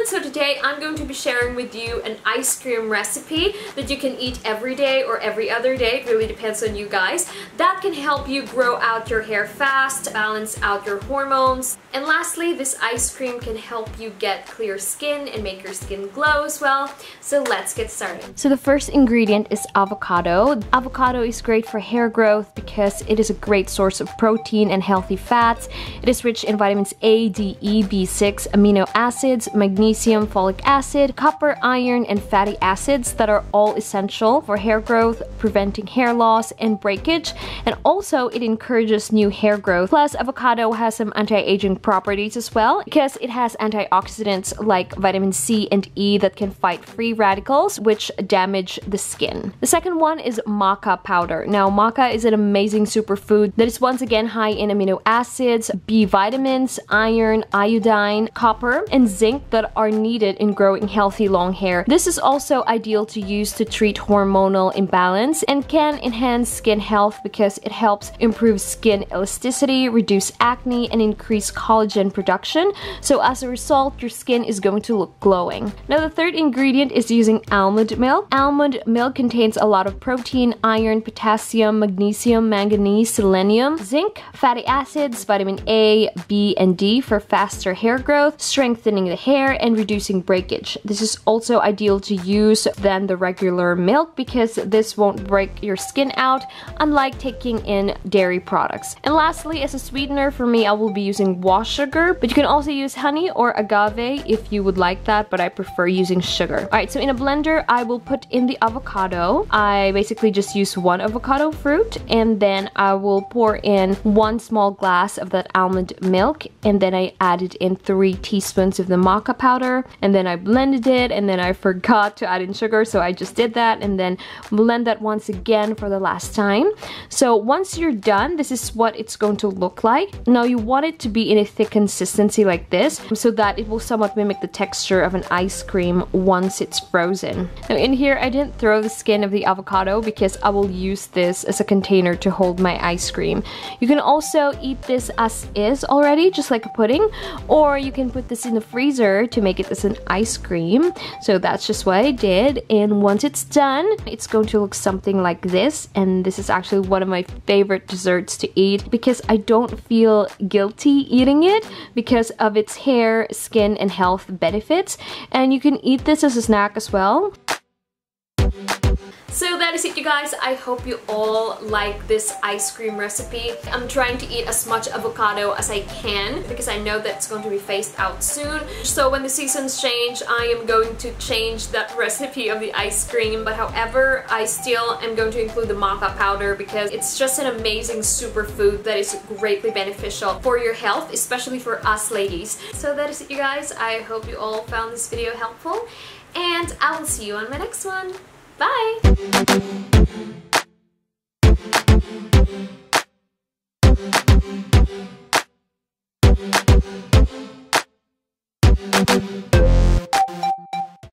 everyone! So today I'm going to be sharing with you an ice cream recipe that you can eat every day or every other day, it really depends on you guys, that can help you grow out your hair fast, balance out your hormones, and lastly, this ice cream can help you get clear skin and make your skin glow as well. So let's get started. So the first ingredient is avocado. Avocado is great for hair growth because it is a great source of protein and healthy fats. It is rich in vitamins A, D, E, B6, amino acids, magnesium, folic acid, copper, iron, and fatty acids that are all essential for hair growth, preventing hair loss and breakage, and also it encourages new hair growth. Plus, avocado has some anti-aging properties as well because it has antioxidants like vitamin C and E that can fight free radicals which damage the skin. The second one is maca powder. Now, maca is an amazing superfood that is once again high in amino acids, B vitamins, iron, iodine, copper, and zinc that are needed in growing healthy long hair. This is also ideal to use to treat hormonal imbalance and can enhance skin health because it helps improve skin elasticity, reduce acne, and increase collagen production. So as a result, your skin is going to look glowing. Now, the third ingredient is using almond milk. Almond milk contains a lot of protein, iron, potassium, magnesium, manganese, selenium, zinc, fatty acids, vitamin A, B, and D for faster hair growth, strengthening the hair, and reducing breakage. This is also ideal to use than the regular milk because this won't break your skin out, unlike taking in dairy products. And lastly, as a sweetener for me, I will be using wash sugar, but you can also use honey or agave if you would like that, but I prefer using sugar. Alright, so in a blender, I will put in the avocado. I basically just use one avocado fruit, and then I will pour in 1 small glass of that almond milk, and then I added in 3 teaspoons of the maca powder, and then I blended it, and then I forgot to add in sugar, so I just did that, and then blend that once again for the last time. So once you're done, this is what it's going to look like. Now, you want it to be in a thick consistency like this so that it will somewhat mimic the texture of an ice cream once it's frozen. Now, in here, I didn't throw the skin of the avocado because I will use this as a container to hold my ice cream. You can also eat this as is already, just like a pudding, or you can put this in the freezer to make it as an ice cream. So that's just what I did, and once it's done, it's going to look something like this, and this is actually one of my favorite desserts to eat because I don't feel guilty eating it because of its hair, skin, and health benefits, and you can eat this as a snack as well. So that is it, you guys. I hope you all like this ice cream recipe. I'm trying to eat as much avocado as I can because I know that's going to be phased out soon. So when the seasons change, I am going to change that recipe of the ice cream. But however, I still am going to include the maca powder because it's just an amazing superfood that is greatly beneficial for your health, especially for us ladies. So that is it, you guys. I hope you all found this video helpful, and I will see you on my next one. Bye!